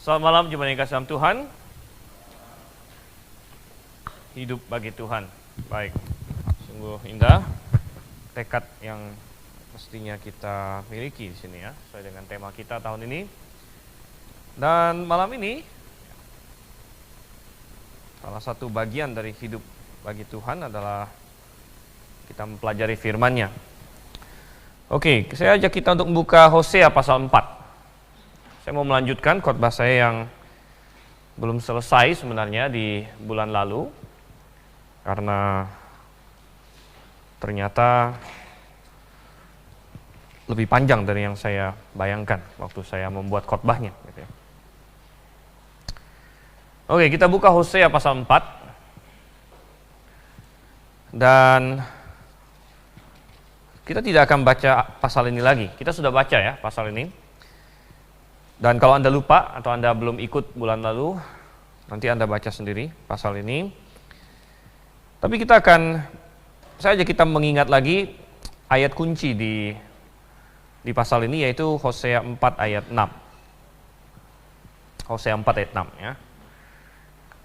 Selamat malam, jemaat yang kasih dalam Tuhan. Hidup bagi Tuhan. Baik, sungguh indah tekad yang mestinya kita miliki di sini ya, sesuai dengan tema kita tahun ini. Dan malam ini salah satu bagian dari hidup bagi Tuhan adalah kita mempelajari firman-Nya. Oke, saya ajak kita untuk membuka Hosea pasal 4. Saya mau melanjutkan khotbah saya yang belum selesai sebenarnya di bulan lalu, karena ternyata lebih panjang dari yang saya bayangkan waktu saya membuat khotbahnya. Gitu ya. Oke, kita buka Hosea pasal 4. Dan kita tidak akan baca pasal ini lagi. Kita sudah baca ya pasal ini. Dan kalau Anda lupa atau Anda belum ikut bulan lalu, nanti Anda baca sendiri pasal ini. Tapi saya ajak kita mengingat lagi ayat kunci di pasal ini, yaitu Hosea 4 ayat 6. Hosea 4 ayat 6 ya.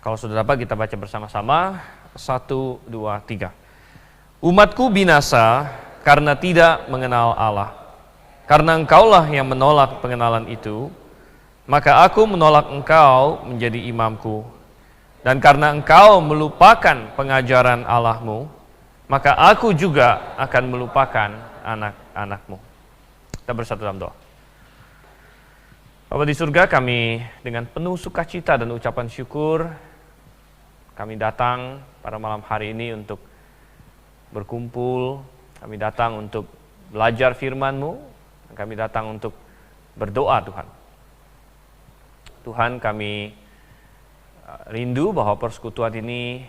Kalau sudah dapat kita baca bersama-sama. 1, 2, 3. Umatku binasa karena tidak mengenal Allah. Karena engkaulah yang menolak pengenalan itu, maka aku menolak engkau menjadi imamku. Dan karena engkau melupakan pengajaran Allahmu, maka aku juga akan melupakan anak-anakmu. Kita bersatu dalam doa. Bapa di surga, kami dengan penuh sukacita dan ucapan syukur, kami datang pada malam hari ini untuk berkumpul, kami datang untuk belajar firman-Mu, kami datang untuk berdoa Tuhan. Tuhan, kami rindu bahwa persekutuan ini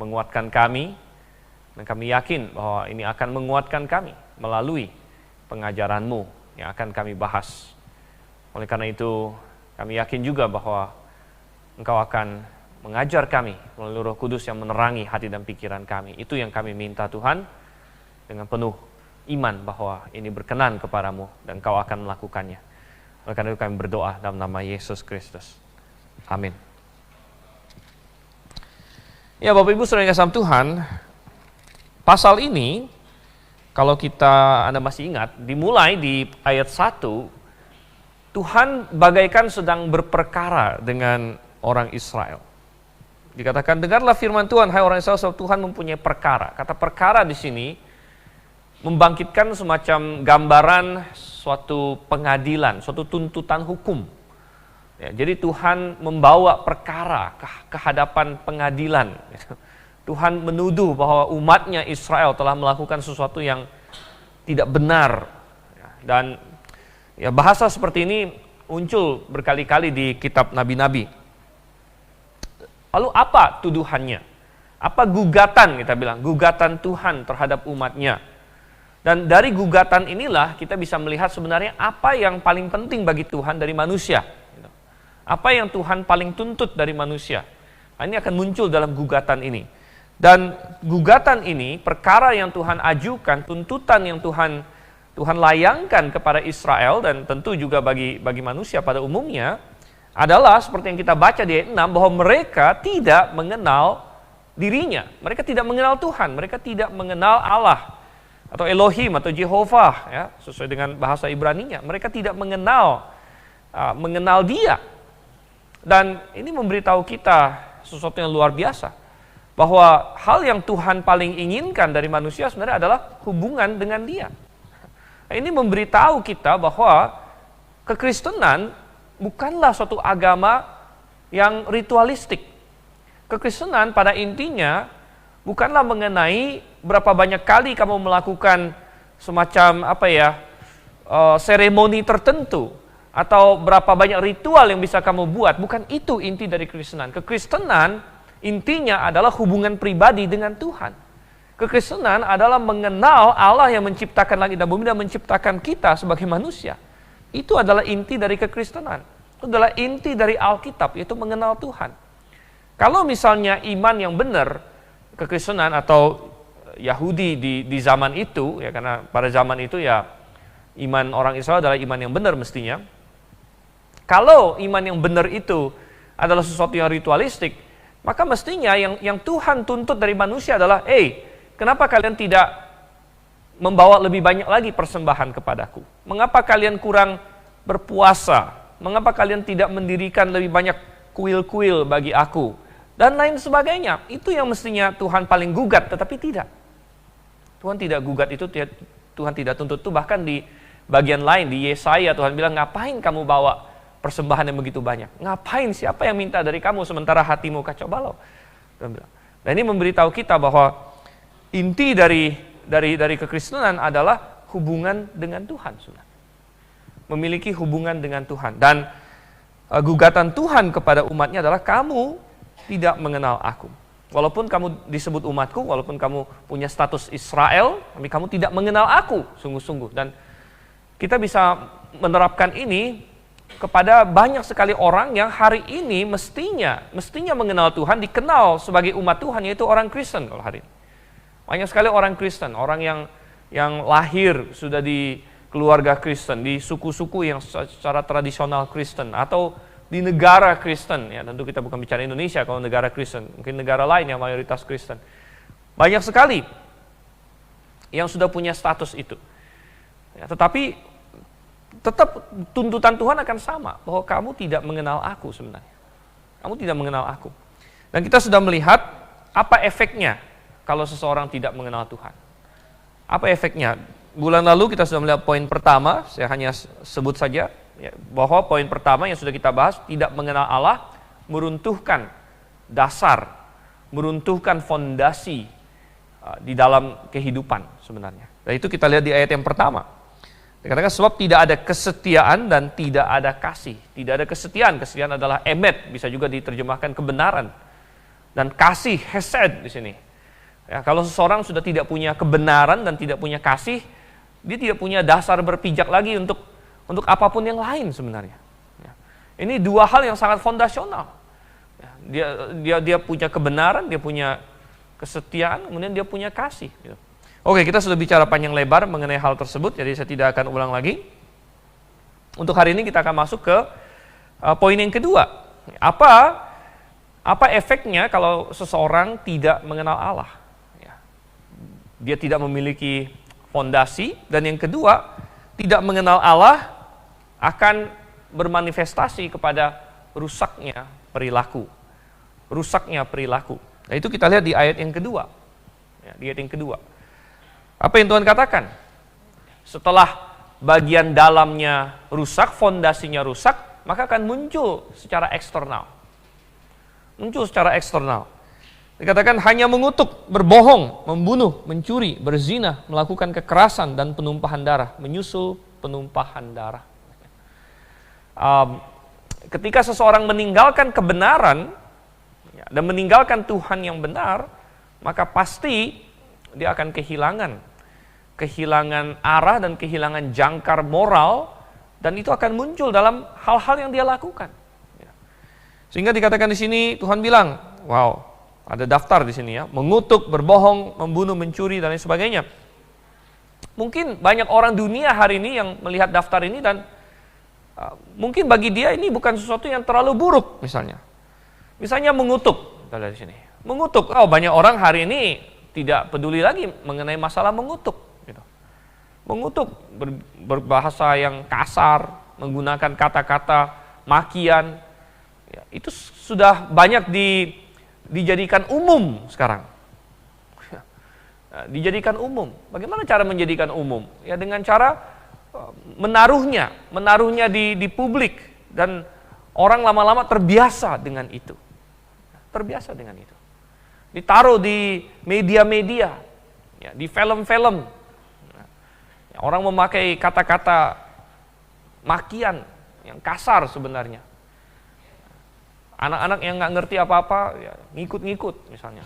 menguatkan kami, dan kami yakin bahwa ini akan menguatkan kami melalui pengajaran-Mu yang akan kami bahas. Oleh karena itu, kami yakin juga bahwa Engkau akan mengajar kami melalui Roh Kudus yang menerangi hati dan pikiran kami. Itu yang kami minta Tuhan, dengan penuh iman bahwa ini berkenan kepadamu dan Engkau akan melakukannya. Oleh karena itu kami berdoa dalam nama Yesus Kristus. Amin. Ya Bapak Ibu saudara yang kasih Tuhan, pasal ini kalau Anda masih ingat, dimulai di ayat 1, Tuhan bagaikan sedang berperkara dengan orang Israel. Dikatakan, dengarlah firman Tuhan, hai orang Israel, sebab Tuhan mempunyai perkara. Kata perkara di sini membangkitkan semacam gambaran suatu pengadilan, suatu tuntutan hukum. Ya, jadi Tuhan membawa perkara ke hadapan pengadilan. Tuhan menuduh bahwa umatnya Israel telah melakukan sesuatu yang tidak benar. Dan ya, bahasa seperti ini muncul berkali-kali di kitab nabi-nabi. Lalu apa tuduhannya? Apa gugatan, kita bilang, gugatan Tuhan terhadap umatnya? Dan dari gugatan inilah kita bisa melihat sebenarnya apa yang paling penting bagi Tuhan dari manusia. Apa yang Tuhan paling tuntut dari manusia. Nah, ini akan muncul dalam gugatan ini. Dan gugatan ini, perkara yang Tuhan ajukan, tuntutan yang Tuhan layangkan kepada Israel dan tentu juga bagi manusia pada umumnya, adalah seperti yang kita baca di ayat 6, bahwa mereka tidak mengenal dirinya. Mereka tidak mengenal Tuhan, mereka tidak mengenal Allah. Atau Elohim atau Jehovah ya, sesuai dengan bahasa Ibrani-nya. Mereka tidak mengenal Dia. Dan ini memberitahu kita sesuatu yang luar biasa, bahwa hal yang Tuhan paling inginkan dari manusia sebenarnya adalah hubungan dengan Dia. Nah, ini memberitahu kita bahwa kekristenan bukanlah suatu agama yang ritualistik. Kekristenan pada intinya bukanlah mengenai berapa banyak kali kamu melakukan semacam seremoni tertentu, atau berapa banyak ritual yang bisa kamu buat. Bukan itu inti dari kekristenan. Kekristenan intinya adalah hubungan pribadi dengan Tuhan. Kekristenan adalah mengenal Allah yang menciptakan langit dan bumi dan menciptakan kita sebagai manusia. Itu adalah inti dari kekristenan. Itu adalah inti dari Alkitab, yaitu mengenal Tuhan. Kalau misalnya iman yang benar, kekristenan atau Yahudi di zaman itu, ya, karena pada zaman itu ya iman orang Israel adalah iman yang benar mestinya. Kalau iman yang benar itu adalah sesuatu yang ritualistik, maka mestinya yang Tuhan tuntut dari manusia adalah, kenapa kalian tidak membawa lebih banyak lagi persembahan kepadaku? Mengapa kalian kurang berpuasa? Mengapa kalian tidak mendirikan lebih banyak kuil-kuil bagi aku? Dan lain sebagainya. Itu yang mestinya Tuhan paling gugat, tetapi tidak. Tuhan tidak gugat itu, Tuhan tidak tuntut itu. Bahkan di bagian lain, di Yesaya, Tuhan bilang, ngapain kamu bawa persembahan yang begitu banyak? Ngapain? Siapa yang minta dari kamu sementara hatimu kacau balau? Tuhan bilang. Dan ini memberitahu kita bahwa inti dari kekristenan adalah hubungan dengan Tuhan, saudara. Memiliki hubungan dengan Tuhan. Dan gugatan Tuhan kepada umatnya adalah, kamu tidak mengenal aku. Walaupun kamu disebut umatku, walaupun kamu punya status Israel, tapi kamu tidak mengenal aku sungguh-sungguh. Dan kita bisa menerapkan ini kepada banyak sekali orang yang hari ini mestinya mengenal Tuhan, dikenal sebagai umat Tuhan, yaitu orang Kristen kalau hari ini. Banyak sekali orang Kristen, orang yang lahir sudah di keluarga Kristen, di suku-suku yang secara tradisional Kristen, atau di negara Kristen. Ya, tentu kita bukan bicara Indonesia kalau negara Kristen, mungkin negara lain yang mayoritas Kristen. Banyak sekali yang sudah punya status itu. Ya, tetapi tetap tuntutan Tuhan akan sama, bahwa kamu tidak mengenal aku sebenarnya. Kamu tidak mengenal aku. Dan kita sudah melihat apa efeknya kalau seseorang tidak mengenal Tuhan. Apa efeknya? Bulan lalu kita sudah melihat poin pertama, saya hanya sebut saja, ya, bahwa poin pertama yang sudah kita bahas, tidak mengenal Allah, meruntuhkan dasar, meruntuhkan fondasi di dalam kehidupan sebenarnya. Dan itu kita lihat di ayat yang pertama. Dikatakan sebab tidak ada kesetiaan dan tidak ada kasih. Tidak ada kesetiaan, kesetiaan adalah emet, bisa juga diterjemahkan kebenaran. Dan kasih, hesed di sini. Ya, kalau seseorang sudah tidak punya kebenaran dan tidak punya kasih, dia tidak punya dasar berpijak lagi untuk apapun yang lain sebenarnya. Ya. Ini dua hal yang sangat fondasional. Ya, dia punya kebenaran, dia punya kesetiaan, kemudian dia punya kasih. Gitu. Oke, kita sudah bicara panjang lebar mengenai hal tersebut, jadi saya tidak akan ulang lagi. Untuk hari ini kita akan masuk ke poin yang kedua. Apa efeknya kalau seseorang tidak mengenal Allah? Ya. Dia tidak memiliki fondasi, dan yang kedua, tidak mengenal Allah akan bermanifestasi kepada rusaknya perilaku. Rusaknya perilaku. Nah, itu kita lihat di ayat yang kedua. Ya, di ayat yang kedua. Apa yang Tuhan katakan? Setelah bagian dalamnya rusak, fondasinya rusak, maka akan muncul secara eksternal. Muncul secara eksternal. Dikatakan hanya mengutuk, berbohong, membunuh, mencuri, berzina, melakukan kekerasan dan penumpahan darah, menyusul penumpahan darah. Ketika seseorang meninggalkan kebenaran dan meninggalkan Tuhan yang benar, maka pasti dia akan kehilangan arah dan kehilangan jangkar moral, dan itu akan muncul dalam hal-hal yang dia lakukan. Sehingga dikatakan di sini Tuhan bilang, wow, ada daftar di sini ya, mengutuk, berbohong, membunuh, mencuri, dan lain sebagainya. Mungkin banyak orang dunia hari ini yang melihat daftar ini dan mungkin bagi dia ini bukan sesuatu yang terlalu buruk misalnya. Misalnya mengutuk, kita lihat di sini. Mengutuk, banyak orang hari ini tidak peduli lagi mengenai masalah mengutuk. Gitu. Mengutuk, berbahasa yang kasar, menggunakan kata-kata makian, ya, itu sudah banyak dijadikan umum sekarang. Dijadikan umum. Bagaimana cara menjadikan umum? Ya dengan cara menaruhnya di publik, dan orang lama-lama terbiasa dengan itu. Terbiasa dengan itu. Ditaruh di media-media, ya, di film-film. Ya, orang memakai kata-kata makian yang kasar sebenarnya. Anak-anak yang nggak ngerti apa-apa, ya, ngikut-ngikut misalnya.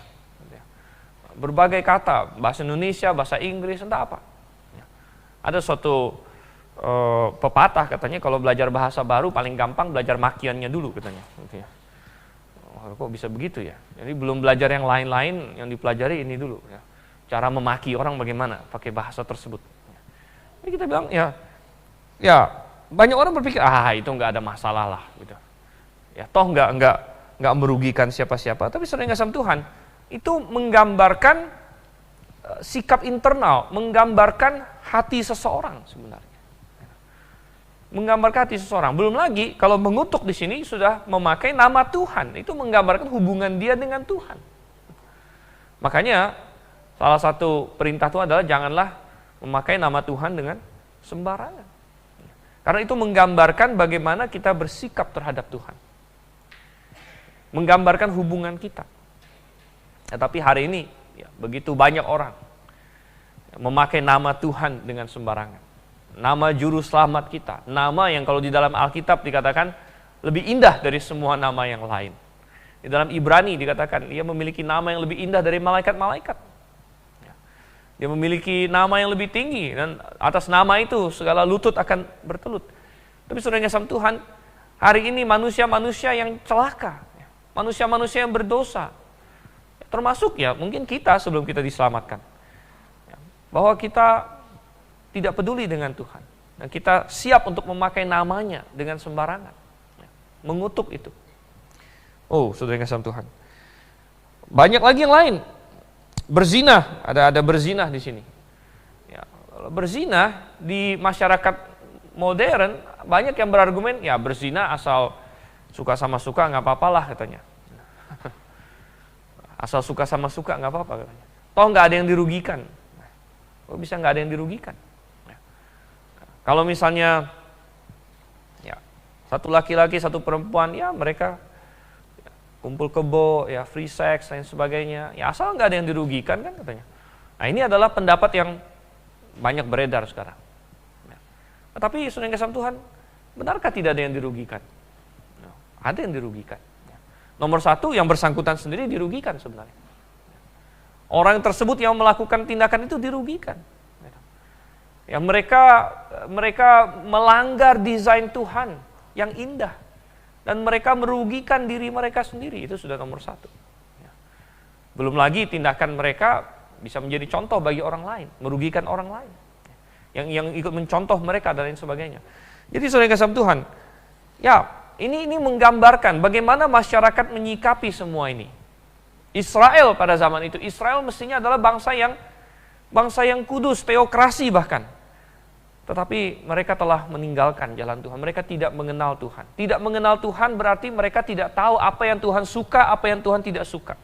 Berbagai kata, bahasa Indonesia, bahasa Inggris, entah apa. Ya. Ada suatu pepatah katanya kalau belajar bahasa baru paling gampang belajar makiannya dulu katanya. Gitu ya. Kok bisa begitu ya? Jadi belum belajar yang lain-lain, yang dipelajari ini dulu. Ya. Cara memaki orang bagaimana pakai bahasa tersebut. Jadi kita bilang ya banyak orang berpikir, itu nggak ada masalah lah, gitu. Ya, toh nggak merugikan siapa-siapa. Tapi saudara yang kasih Tuhan, itu menggambarkan sikap internal, menggambarkan hati seseorang sebenarnya. Menggambarkan hati seseorang. Belum lagi kalau mengutuk di sini sudah memakai nama Tuhan, itu menggambarkan hubungan dia dengan Tuhan. Makanya salah satu perintah Tuhan adalah janganlah memakai nama Tuhan dengan sembarangan. Karena itu menggambarkan bagaimana kita bersikap terhadap Tuhan. Menggambarkan hubungan kita. Tetapi hari ini begitu banyak orang memakai nama Tuhan dengan sembarangan. Nama juru selamat kita, nama yang kalau di dalam Alkitab dikatakan lebih indah dari semua nama yang lain. Di dalam Ibrani dikatakan dia memiliki nama yang lebih indah dari malaikat-malaikat. Dia memiliki nama yang lebih tinggi dan atas nama itu segala lutut akan bertelut. Tapi saudara yang kasih Tuhan, hari ini manusia-manusia yang celaka, manusia-manusia yang berdosa, termasuk mungkin kita sebelum kita diselamatkan, bahwa kita tidak peduli dengan Tuhan. Dan kita siap untuk memakai namanya dengan sembarangan. Mengutuk itu. Saudara yang kasih Tuhan. Banyak lagi yang lain. Berzina, ada berzina di sini. Berzina di masyarakat modern, banyak yang berargumen, berzina asal suka sama suka nggak apa-apalah katanya. Asal suka sama suka nggak apa-apa katanya. Toh nggak ada yang dirugikan. Kok bisa nggak ada yang dirugikan? Kalau misalnya satu laki-laki, satu perempuan, mereka kumpul kebo, free sex dan sebagainya, asal nggak ada yang dirugikan kan katanya. Nah, ini adalah pendapat yang banyak beredar sekarang. Tetapi saudara yang kasih Tuhan, benarkah tidak ada yang dirugikan? Ada yang dirugikan. Nomor satu, yang bersangkutan sendiri dirugikan sebenarnya. Orang tersebut yang melakukan tindakan itu dirugikan. Mereka melanggar desain Tuhan yang indah. Dan mereka merugikan diri mereka sendiri. Itu sudah nomor satu. Belum lagi tindakan mereka bisa menjadi contoh bagi orang lain. Merugikan orang lain. Yang ikut mencontoh mereka dan lain sebagainya. Jadi saudara yang kasih Tuhan, ini menggambarkan bagaimana masyarakat menyikapi semua ini. Israel pada zaman itu, Israel mestinya adalah bangsa yang kudus, teokrasi bahkan. Tetapi mereka telah meninggalkan jalan Tuhan. Mereka tidak mengenal Tuhan. Tidak mengenal Tuhan berarti mereka tidak tahu apa yang Tuhan suka, apa yang Tuhan tidak suka.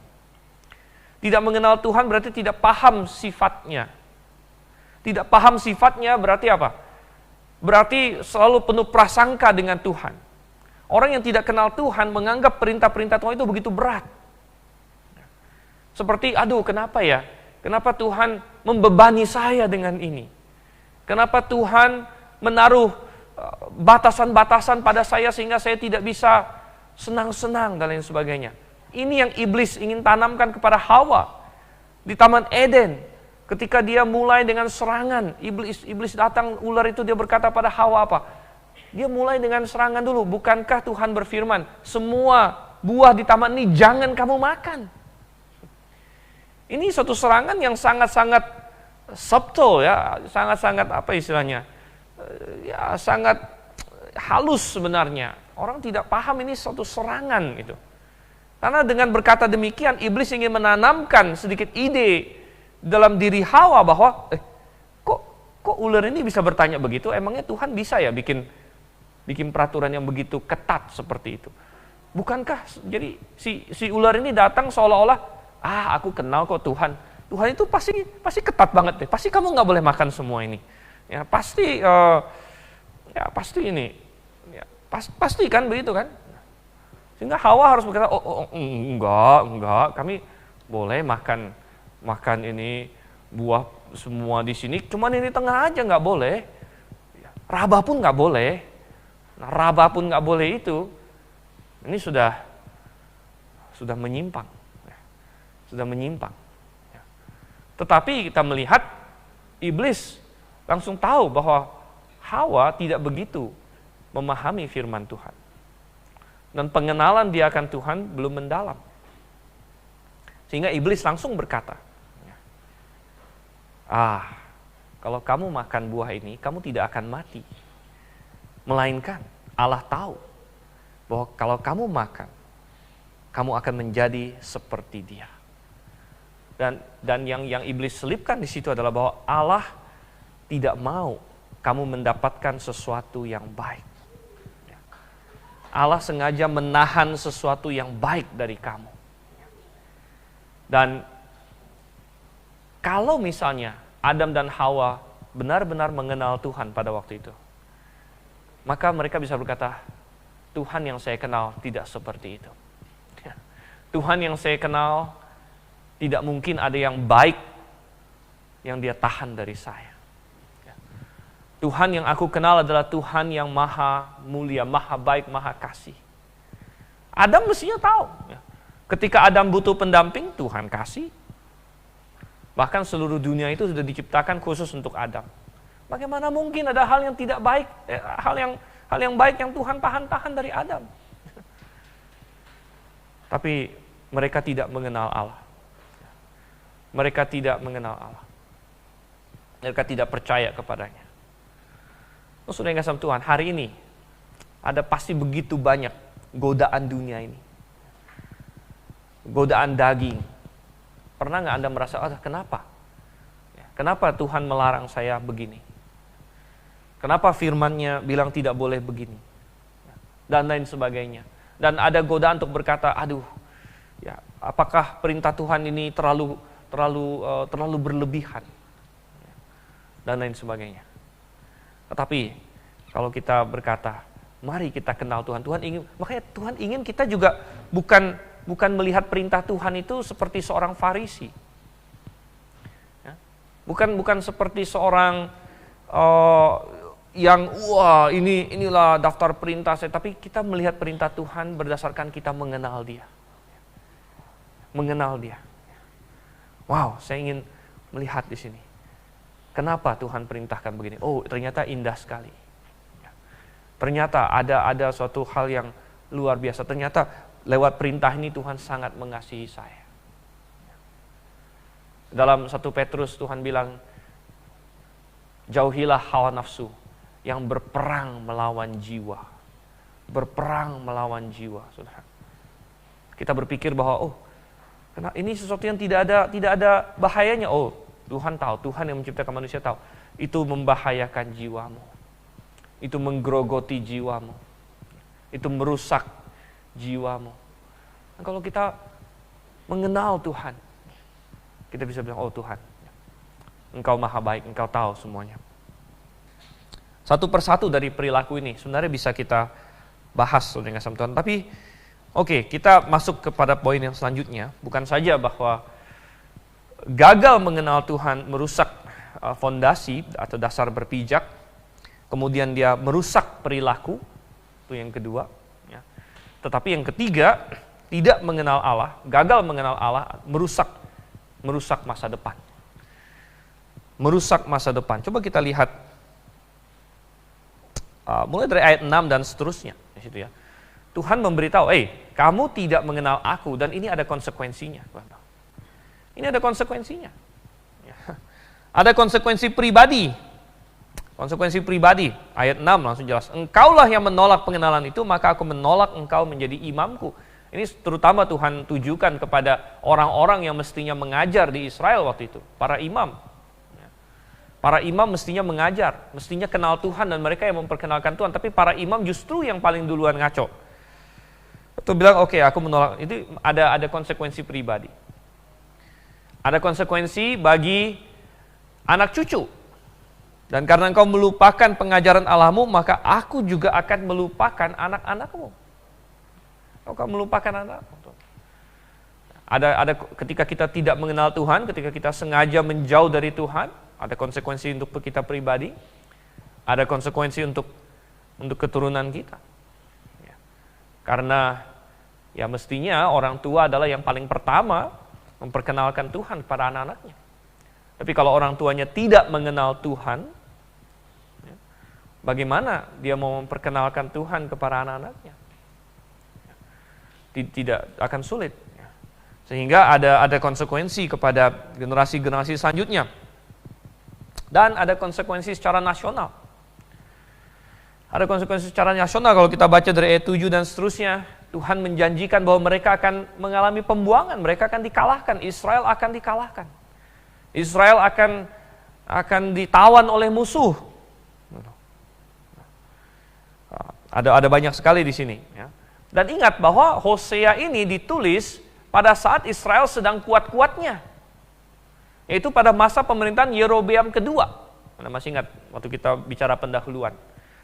Tidak mengenal Tuhan berarti tidak paham sifatnya. Tidak paham sifatnya berarti apa? Berarti selalu penuh prasangka dengan Tuhan. Orang yang tidak kenal Tuhan menganggap perintah-perintah Tuhan itu begitu berat. Seperti, kenapa ya? Kenapa Tuhan membebani saya dengan ini? Kenapa Tuhan menaruh batasan-batasan pada saya sehingga saya tidak bisa senang-senang dan lain sebagainya? Ini yang iblis ingin tanamkan kepada Hawa di Taman Eden. Ketika dia mulai dengan serangan, iblis datang, ular itu dia berkata pada Hawa apa? Dia mulai dengan serangan dulu. Bukankah Tuhan berfirman, semua buah di taman ini jangan kamu makan? Ini suatu serangan yang sangat-sangat subtle sangat-sangat sangat halus sebenarnya. Orang tidak paham ini suatu serangan gitu. Karena dengan berkata demikian, iblis ingin menanamkan sedikit ide dalam diri Hawa bahwa kok ular ini bisa bertanya begitu? Emangnya Tuhan bisa ya bikin peraturan yang begitu ketat seperti itu? Bukankah jadi si ular ini datang seolah-olah aku kenal kok Tuhan. Tuhan itu pasti ketat banget deh. Pasti kamu nggak boleh makan semua ini. Pasti ini. Pasti kan begitu kan? Sehingga Hawa harus berkata, enggak, kami boleh makan ini buah semua di sini. Cuman ini tengah aja nggak boleh. Raba pun nggak boleh. Nah, raba pun nggak boleh itu. Ini sudah menyimpang. Sudah menyimpang. Tetapi kita melihat iblis langsung tahu bahwa Hawa tidak begitu memahami firman Tuhan. Dan pengenalan dia akan Tuhan belum mendalam. Sehingga iblis langsung berkata, kalau kamu makan buah ini, kamu tidak akan mati. Melainkan Allah tahu bahwa kalau kamu makan, kamu akan menjadi seperti Dia. Dan yang iblis selipkan di situ adalah bahwa Allah tidak mau kamu mendapatkan sesuatu yang baik. Allah sengaja menahan sesuatu yang baik dari kamu. Dan kalau misalnya Adam dan Hawa benar-benar mengenal Tuhan pada waktu itu, maka mereka bisa berkata, Tuhan yang saya kenal tidak seperti itu. Tuhan yang saya kenal tidak mungkin ada yang baik yang Dia tahan dari saya. Tuhan yang aku kenal adalah Tuhan yang maha mulia, maha baik, maha kasih. Adam mestinya tahu. Ketika Adam butuh pendamping, Tuhan kasih. Bahkan seluruh dunia itu sudah diciptakan khusus untuk Adam. Bagaimana mungkin ada hal yang tidak baik, hal yang baik yang Tuhan tahan dari Adam. Tapi mereka tidak mengenal Allah. Mereka tidak mengenal Allah. Mereka tidak percaya kepadanya. Saudara yang kasih Tuhan, hari ini ada pasti begitu banyak godaan dunia ini. Godaan daging. Pernah nggak Anda merasa, kenapa? Kenapa Tuhan melarang saya begini? Kenapa firman-Nya bilang tidak boleh begini? Dan lain sebagainya. Dan ada godaan untuk berkata, apakah perintah Tuhan ini terlalu berlebihan? Dan lain sebagainya. Tetapi kalau kita berkata, mari kita kenal Tuhan. Makanya Tuhan ingin kita juga bukan melihat perintah Tuhan itu seperti seorang Farisi. Bukan seperti seorang yang inilah daftar perintah saya, tapi kita melihat perintah Tuhan berdasarkan kita mengenal Dia. Mengenal Dia. Wow, saya ingin melihat di sini. Kenapa Tuhan perintahkan begini? Oh, ternyata indah sekali. Ternyata ada suatu hal yang luar biasa. Ternyata lewat perintah ini Tuhan sangat mengasihi saya. Dalam 1 Petrus Tuhan bilang, jauhilah hawa nafsu yang berperang melawan jiwa. Berperang melawan jiwa, saudara. Kita berpikir bahwa ini sesuatu yang tidak ada bahayanya. Tuhan tahu, Tuhan yang menciptakan manusia tahu. Itu membahayakan jiwamu. Itu menggerogoti jiwamu. Itu merusak jiwamu. Dan kalau kita mengenal Tuhan, kita bisa bilang, Tuhan, Engkau maha baik, Engkau tahu semuanya. Satu persatu dari perilaku ini sebenarnya bisa kita bahas dengan sama Tuhan. Tapi kita masuk kepada poin yang selanjutnya. Bukan saja bahwa gagal mengenal Tuhan merusak fondasi atau dasar berpijak, kemudian dia merusak perilaku, itu yang kedua. Tetapi yang ketiga, tidak mengenal Allah, gagal mengenal Allah, merusak masa depan. Merusak masa depan. Coba kita lihat mulai dari ayat 6 dan seterusnya di situ ya. Tuhan memberitahu, kamu tidak mengenal aku, dan ini ada konsekuensinya. Ini ada konsekuensinya. Ada konsekuensi pribadi. Konsekuensi pribadi, ayat 6 langsung jelas. Engkaulah yang menolak pengenalan itu, maka aku menolak engkau menjadi imamku. Ini terutama Tuhan tujukan kepada orang-orang yang mestinya mengajar di Israel waktu itu, para imam. Para imam mestinya mengajar, mestinya kenal Tuhan dan mereka yang memperkenalkan Tuhan. Tapi para imam justru yang paling duluan ngaco. Itu bilang, aku menolak. Itu ada konsekuensi pribadi. Ada konsekuensi bagi anak cucu. Dan karena engkau melupakan pengajaran Allahmu, maka aku juga akan melupakan anak-anakmu. Engkau melupakan anak-anakmu. Ada ketika kita tidak mengenal Tuhan, ketika kita sengaja menjauh dari Tuhan, ada konsekuensi untuk kita pribadi, ada konsekuensi untuk keturunan kita. Karena mestinya orang tua adalah yang paling pertama memperkenalkan Tuhan kepada anak-anaknya. Tapi kalau orang tuanya tidak mengenal Tuhan, bagaimana dia mau memperkenalkan Tuhan kepada anak-anaknya? Tidak akan sulit. Sehingga ada konsekuensi kepada generasi-generasi selanjutnya. Dan ada konsekuensi secara nasional. Ada konsekuensi secara nasional kalau kita baca dari ayat 7 dan seterusnya. Tuhan menjanjikan bahwa mereka akan mengalami pembuangan, mereka akan dikalahkan, Israel akan dikalahkan. Israel akan ditawan oleh musuh. Ada banyak sekali di sini. Ya. Dan ingat bahwa Hosea ini ditulis pada saat Israel sedang kuat-kuatnya. Yaitu pada masa pemerintahan Yerobeam kedua. Anda masih ingat waktu kita bicara pendahuluan.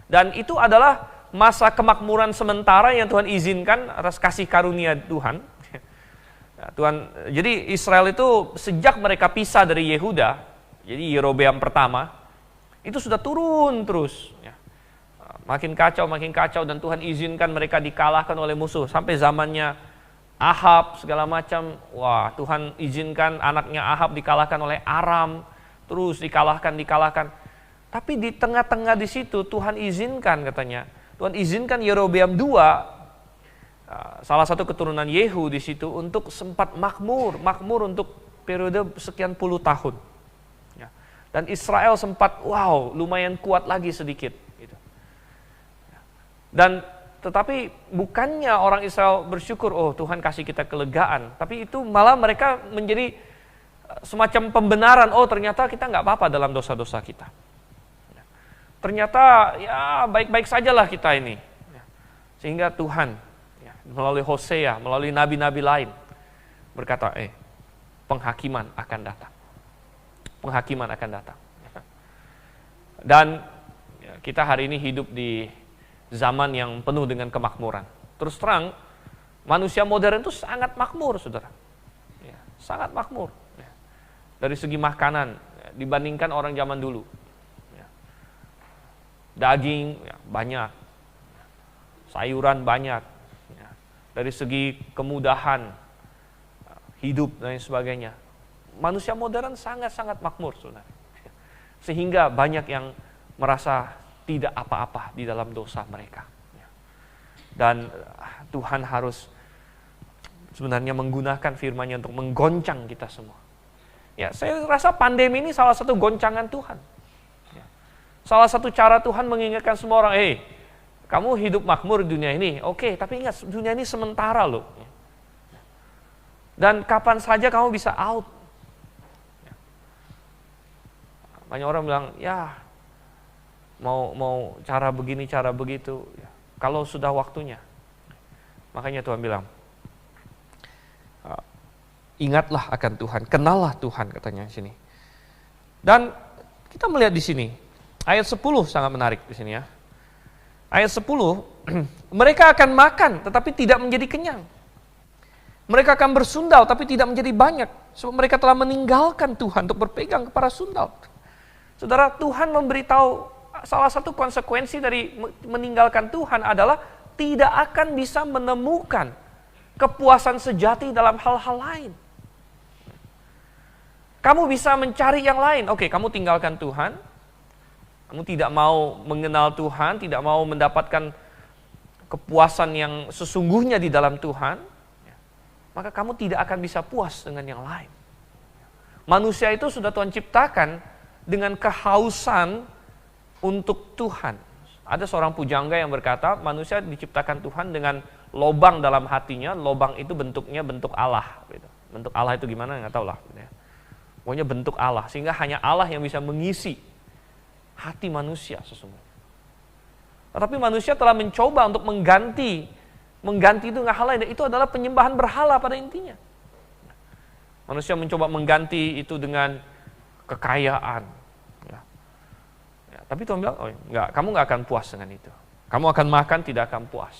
Dan itu adalah masa kemakmuran sementara yang Tuhan izinkan atas kasih karunia Tuhan. Jadi Israel itu sejak mereka pisah dari Yehuda, jadi Yerobeam pertama, itu sudah turun terus. Makin kacau, dan Tuhan izinkan mereka dikalahkan oleh musuh. Sampai zamannya Ahab segala macam, wah Tuhan izinkan anaknya Ahab dikalahkan oleh Aram, terus dikalahkan. Tapi di tengah-tengah di situ Tuhan izinkan katanya, Tuhan izinkan Yerobeam II, salah satu keturunan Yehu di situ untuk sempat makmur untuk periode sekian puluh tahun. Ya. Dan Israel sempat lumayan kuat lagi sedikit. Gitu. Dan tetapi bukannya orang Israel bersyukur, oh Tuhan kasih kita kelegaan, tapi itu malah mereka menjadi semacam pembenaran, oh ternyata kita nggak apa-apa dalam dosa-dosa kita. Ternyata ya baik-baik sajalah kita ini. Sehingga Tuhan melalui Hosea, melalui nabi-nabi lain berkata, penghakiman akan datang. Penghakiman akan datang. Dan kita hari ini hidup di zaman yang penuh dengan kemakmuran. Terus terang, manusia modern itu sangat makmur, saudara. Sangat makmur. Dari segi makanan, dibandingkan orang zaman dulu. Daging banyak, sayuran banyak, dari segi kemudahan hidup dan sebagainya. Manusia modern sangat-sangat makmur, saudara. Sehingga banyak yang merasa tidak apa-apa di dalam dosa mereka. Dan Tuhan harus sebenarnya menggunakan firman-Nya untuk menggoncang kita semua. Ya, saya rasa pandemi ini salah satu goncangan Tuhan. Salah satu cara Tuhan mengingatkan semua orang, kamu hidup makmur di dunia ini, oke, tapi ingat dunia ini sementara loh. Dan kapan saja kamu bisa out. Banyak orang bilang, ya mau cara begini, cara begitu. Kalau sudah waktunya. Makanya Tuhan bilang, ingatlah akan Tuhan, kenallah Tuhan katanya di sini. Dan kita melihat di sini, ayat 10 sangat menarik di sini ya. Ayat 10, mereka akan makan tetapi tidak menjadi kenyang. Mereka akan bersundal tapi tidak menjadi banyak. Sebab mereka telah meninggalkan Tuhan untuk berpegang kepada sundal. Saudara, Tuhan memberitahu salah satu konsekuensi dari meninggalkan Tuhan adalah tidak akan bisa menemukan kepuasan sejati dalam hal-hal lain. Kamu bisa mencari yang lain. Oke, kamu tinggalkan Tuhan. Kamu tidak mau mengenal Tuhan, tidak mau mendapatkan kepuasan yang sesungguhnya di dalam Tuhan, maka kamu tidak akan bisa puas dengan yang lain. Manusia itu sudah Tuhan ciptakan dengan kehausan untuk Tuhan. Ada seorang pujangga yang berkata, manusia diciptakan Tuhan dengan lobang dalam hatinya, lobang itu bentuknya bentuk Allah. Bentuk Allah itu gimana, nggak tahu lah. Pokoknya bentuk Allah, sehingga hanya Allah yang bisa mengisi hati manusia sesungguhnya. Tetapi manusia telah mencoba untuk mengganti itu dengan hal lain. Itu adalah penyembahan berhala pada intinya. Manusia mencoba mengganti itu dengan kekayaan. Tapi Tuhan bilang, enggak, kamu enggak akan puas dengan itu. Kamu akan makan, tidak akan puas.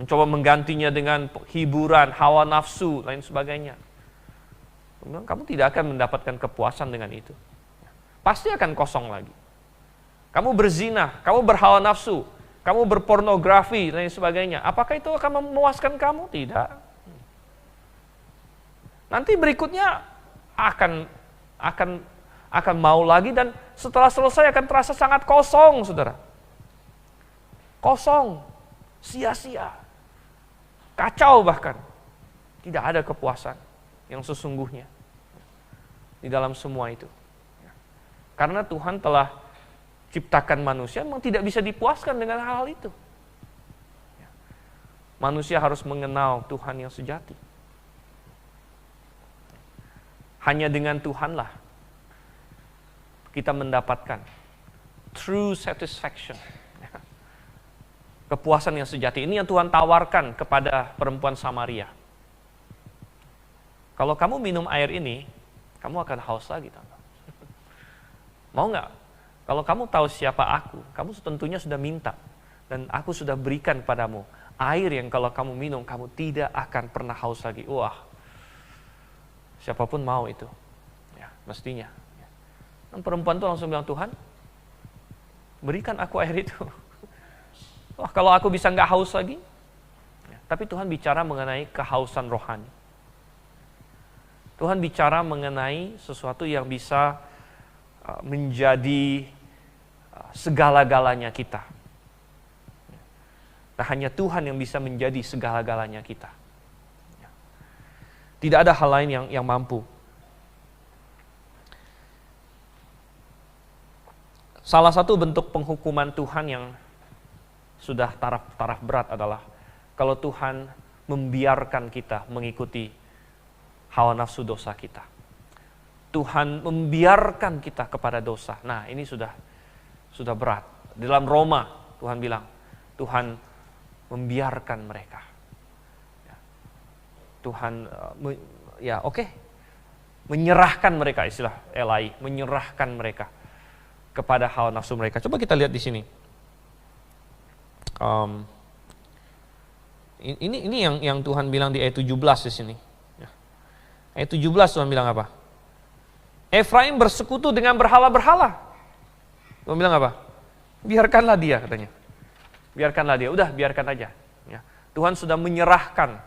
Mencoba menggantinya dengan hiburan, hawa nafsu, lain sebagainya. Tuhan bilang, kamu tidak akan mendapatkan kepuasan dengan itu. Pasti akan kosong lagi. Kamu berzina, kamu berhawa nafsu, kamu berpornografi, dan sebagainya. Apakah itu akan memuaskan kamu? Tidak. Nanti berikutnya akan mau lagi, dan setelah selesai akan terasa sangat kosong, saudara. Kosong, sia-sia, kacau bahkan. Tidak ada kepuasan yang sesungguhnya di dalam semua itu. Karena Tuhan telah ciptakan manusia memang tidak bisa dipuaskan dengan hal itu. Manusia harus mengenal Tuhan yang sejati. Hanya dengan Tuhanlah kita mendapatkan true satisfaction. Kepuasan yang sejati. Ini yang Tuhan tawarkan kepada perempuan Samaria. Kalau kamu minum air ini, kamu akan haus lagi. Mau nggak? Kalau kamu tahu siapa aku, kamu tentunya sudah minta. Dan aku sudah berikan padamu air yang kalau kamu minum, kamu tidak akan pernah haus lagi. Wah, siapapun mau itu. Ya, mestinya. Dan perempuan itu langsung bilang, Tuhan, berikan aku air itu. Wah, kalau aku bisa nggak haus lagi. Ya, tapi Tuhan bicara mengenai kehausan rohani. Tuhan bicara mengenai sesuatu yang bisa menjadi segala-galanya kita. Nah, hanya Tuhan yang bisa menjadi segala-galanya kita. Tidak ada hal lain yang mampu. Salah satu bentuk penghukuman Tuhan yang sudah taraf berat adalah kalau Tuhan membiarkan kita mengikuti hawa nafsu dosa kita. Tuhan membiarkan kita kepada dosa. Nah, ini sudah berat. Di dalam Roma, Tuhan bilang, Tuhan membiarkan mereka. Tuhan, menyerahkan mereka, istilah Elai, menyerahkan mereka kepada hawa nafsu mereka. Coba kita lihat di sini. Ini yang Tuhan bilang di ayat 17 di sini. Ayat 17 Tuhan bilang apa? Efraim bersekutu dengan berhala-berhala. Tuhan bilang apa? Biarkanlah dia, katanya. Biarkanlah dia, udah biarkan aja. Ya. Tuhan sudah menyerahkan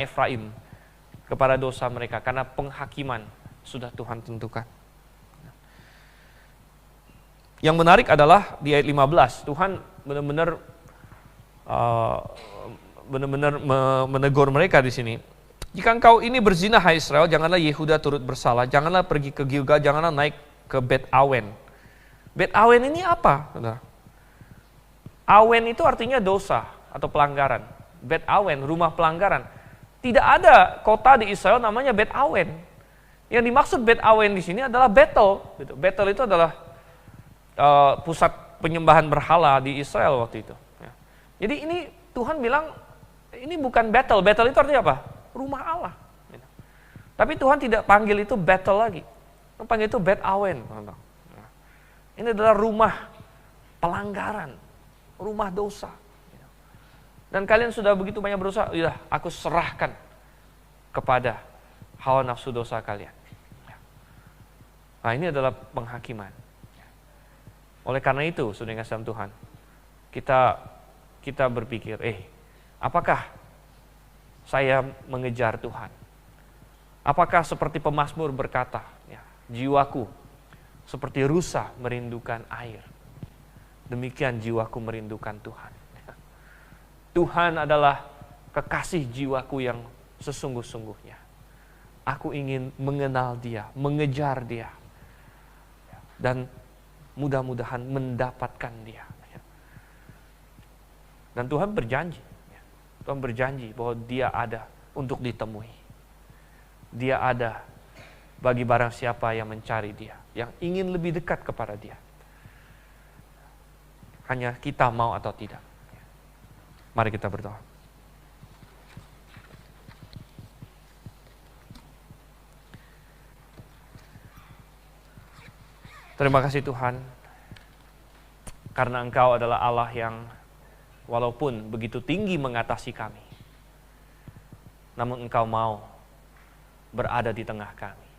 Efraim kepada dosa mereka karena penghakiman sudah Tuhan tentukan. Yang menarik adalah di ayat 15, Tuhan benar-benar menegur mereka di sini. Jika engkau ini berzina, hai Israel, janganlah Yehuda turut bersalah, janganlah pergi ke Gilgal, janganlah naik ke Bet Awen. Bet Awen ini apa? Awen itu artinya dosa atau pelanggaran. Bet Awen, rumah pelanggaran. Tidak ada kota di Israel namanya Bet Awen. Yang dimaksud Bet Awen di sini adalah Betel. Betel itu adalah pusat penyembahan berhala di Israel waktu itu. Jadi ini Tuhan bilang ini bukan Betel. Betel itu artinya apa? Rumah Allah. Tapi Tuhan tidak panggil itu Betel lagi. Tuhan panggil itu Bet Awen. Ini adalah rumah pelanggaran, rumah dosa. Dan kalian sudah begitu banyak berusaha, ya aku serahkan kepada hawa nafsu dosa kalian. Nah, ini adalah penghakiman. Oleh karena itu, saudara yang kasih dalam Tuhan, kita berpikir, apakah saya mengejar Tuhan? Apakah seperti pemazmur berkata, jiwaku seperti rusa merindukan air. Demikian jiwaku merindukan Tuhan. Tuhan adalah kekasih jiwaku yang sesungguh-sungguhnya. Aku ingin mengenal Dia, mengejar Dia. Dan mudah-mudahan mendapatkan Dia. Dan Tuhan berjanji bahwa Dia ada untuk ditemui. Dia ada bagi barang siapa yang mencari Dia, yang ingin lebih dekat kepada Dia. Hanya kita mau atau tidak. Mari kita berdoa. Terima kasih Tuhan, karena Engkau adalah Allah yang walaupun begitu tinggi mengatasi kami, namun Engkau mau berada di tengah kami.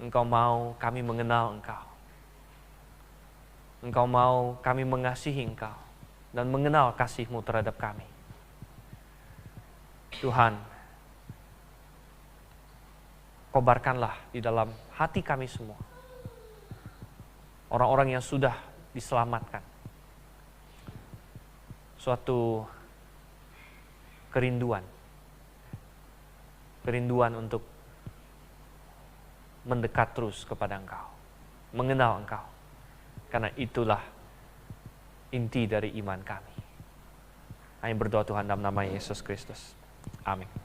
Engkau mau kami mengenal Engkau. Engkau mau kami mengasihi Engkau dan mengenal kasih-Mu terhadap kami. Tuhan, kobarkanlah di dalam hati kami semua orang-orang yang sudah diselamatkan suatu kerinduan untuk mendekat terus kepada Engkau, mengenal Engkau, Karena itulah inti dari iman kami. Kami berdoa Tuhan dalam nama Yesus Kristus. Amin.